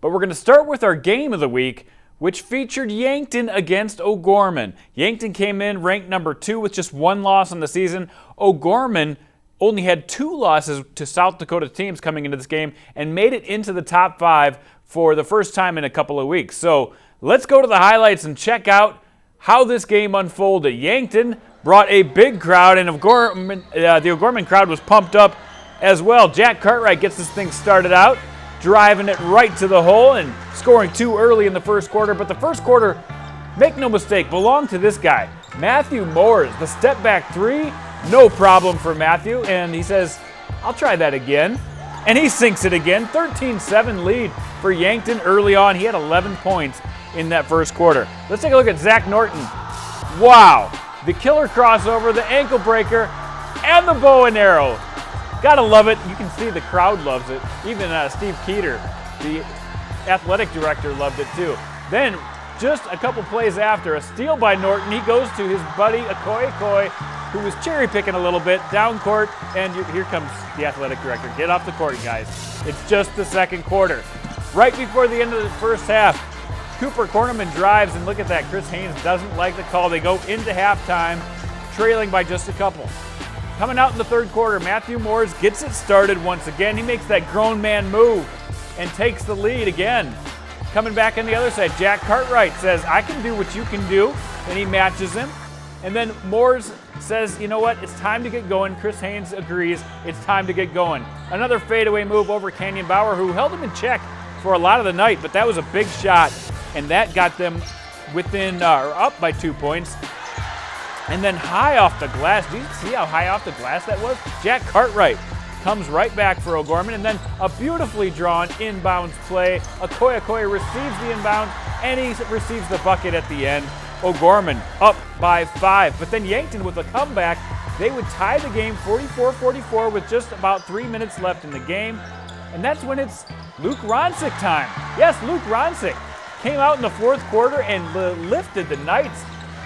But we're going to start with our game of the week, which featured Yankton against O'Gorman. Yankton came in ranked number 2 with just 1 loss on the season. O'Gorman only had 2 losses to South Dakota teams coming into this game and made it into the top 5 for the first time in a couple of weeks. So let's go to the highlights and check out how this game unfolded. Yankton brought a big crowd, and the O'Gorman crowd was pumped up as well. Jack Cartwright gets this thing started out, driving it right to the hole and scoring 2 early in the first quarter. But the first quarter, make no mistake, belonged to this guy, Matthew Moores. The step back 3, no problem for Matthew, and he says, I'll try that again. And he sinks it again. 13-7 lead for Yankton early on. He had 11 points in that first quarter. Let's take a look at Zach Norton. Wow. The killer crossover, the ankle breaker, and the bow and arrow. Gotta love it. You can see the crowd loves it. Even Steve Keeter, the athletic director, loved it too. Then, just a couple plays after, a steal by Norton. He goes to his buddy Okoye, who was cherry picking a little bit, down court, and here comes the athletic director. Get off the court, guys. It's just the second quarter. Right before the end of the first half, Cooper Cornerman drives, and look at that. Chris Haynes doesn't like the call. They go into halftime, trailing by just a couple. Coming out in the third quarter, Matthew Moores gets it started once again. He makes that grown man move and takes the lead again. Coming back on the other side, Jack Cartwright says, I can do what you can do, and he matches him. And then Moores says, you know what, it's time to get going. Chris Haynes agrees, it's time to get going. Another fadeaway move over Canyon Bauer, who held him in check for a lot of the night, but that was a big shot, and that got them up by 2 points. And then high off the glass, do you see how high off the glass that was? Jack Cartwright comes right back for O'Gorman, and then a beautifully drawn inbounds play. Okoye receives the inbound, and he receives the bucket at the end. O'Gorman up by 5. But then Yankton with a comeback, they would tie the game 44-44 with just about 3 minutes left in the game. And that's when it's Luke Ronsick time. Yes, Luke Ronsick came out in the fourth quarter and lifted the Knights.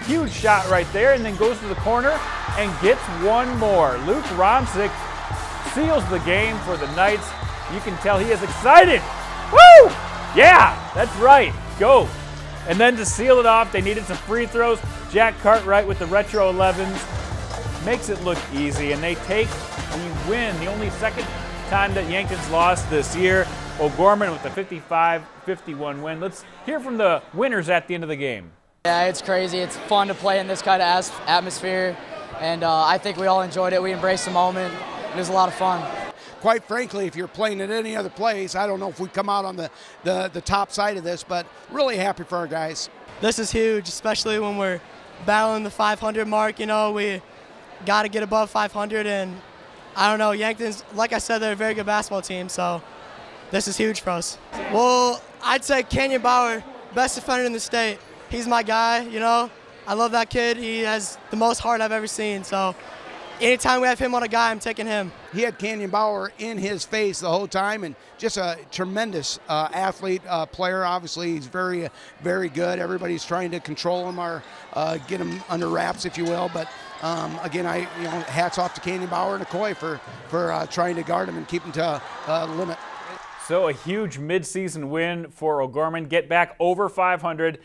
Huge shot right there, and then goes to the corner and gets one more. Luke Ronsick seals the game for the Knights. You can tell he is excited. Woo! Yeah, that's right. Go. And then to seal it off, they needed some free throws. Jack Cartwright with the retro 11s makes it look easy, and they take the win. The only second time that Yankton's lost this year. O'Gorman with the 55-51 win. Let's hear from the winners at the end of the game. Yeah, it's crazy. It's fun to play in this kind of atmosphere, and I think we all enjoyed it. We embraced the moment. It was a lot of fun. Quite frankly, if you're playing at any other place, I don't know if we come out on the top side of this, but really happy for our guys. This is huge, especially when we're battling the 500 mark. You know, we got to get above 500, and I don't know, Yankton's, like I said, they're a very good basketball team, so this is huge for us. Well, I'd say Canyon Bauer, best defender in the state. He's my guy, you know. I love that kid. He has the most heart I've ever seen, so anytime we have him on a guy, I'm taking him. He had Canyon Bauer in his face the whole time, and just a tremendous athlete, player. Obviously, he's very, very good. Everybody's trying to control him or get him under wraps, if you will. But again, hats off to Canyon Bauer and Okoye for trying to guard him and keep him to limit. So a huge midseason win for O'Gorman. Get back over 500.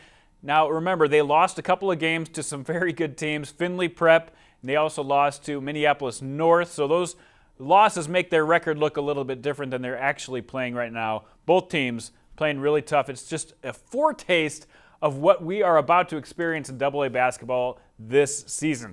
Now remember, they lost a couple of games to some very good teams. Findlay Prep. And they also lost to Minneapolis North, so those losses make their record look a little bit different than they're actually playing right now. Both teams playing really tough. It's just a foretaste of what we are about to experience in AA basketball this season.